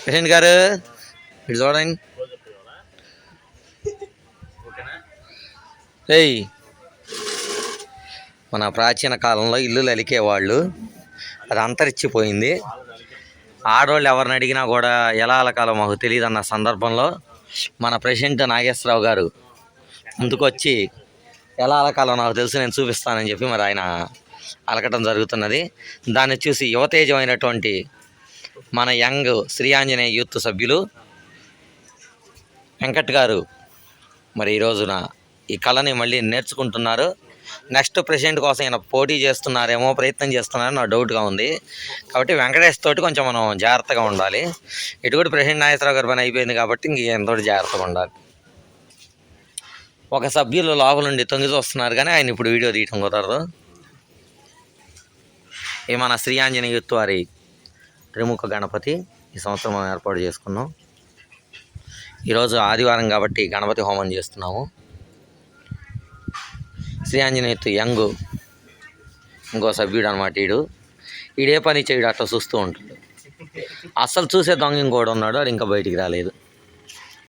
Patient గారు ఇటు చూడండి. ఏయ్, మన ప్రాచీన కాలంలో ఇల్లులు అలికేవాళ్ళు, అది అంతరించిపోయింది. ఆడవాళ్ళు ఎవరిని అడిగినా కూడా ఎలా అలకాలో మాకు తెలియదు అన్న సందర్భంలో మన ప్రెసిడెంట్ నాగేశ్వరరావు గారు ముందుకొచ్చి ఎలా అలకాలో నాకు తెలుసు, నేను చూపిస్తానని చెప్పి మరి ఆయన అలకటం జరుగుతున్నది. దాన్ని చూసి యువతేజమైనటువంటి మన యంగ్ శ్రీ ఆంజనేయ యూత్ సభ్యులు వెంకట్ గారు మరి ఈ రోజున ఈ కళని మళ్ళీ నేర్చుకుంటున్నారు. నెక్స్ట్ ప్రెసిడెంట్ కోసం ఈయన పోటీ చేస్తున్నారేమో, ప్రయత్నం చేస్తున్నారని నా డౌట్గా ఉంది. కాబట్టి వెంకటేష్ తోటి కొంచెం మనం జాగ్రత్తగా ఉండాలి. ఇటు కూడా ప్రెసిడెంట్ నాగేశ్వరరావు గారి పని అయిపోయింది కాబట్టి ఇంక ఈయనతో జాగ్రత్తగా ఉండాలి. ఒక సభ్యులు లోపల నుండి తొంగి చూస్తున్నారు కానీ ఆయన ఇప్పుడు వీడియో తీయటం కుదరదు. ఈ మన శ్రీ ఆంజనేయ యూత్ వారి త్రిముఖ గణపతి ఈ సంవత్సరం మనం ఏర్పాటు చేసుకున్నాం. ఈరోజు ఆదివారం కాబట్టి గణపతి హోమం చేస్తున్నాము. శ్రీ ఆంజనేయ యంగ్ ఇంకో సభ్యుడు అనమాట. ఈడే పని చేయడు, అట్లా చూస్తూ ఉంటాడు. అస్సలు చూసే దొంగ ఇంకోడు ఉన్నాడు, అది ఇంకా బయటికి రాలేదు.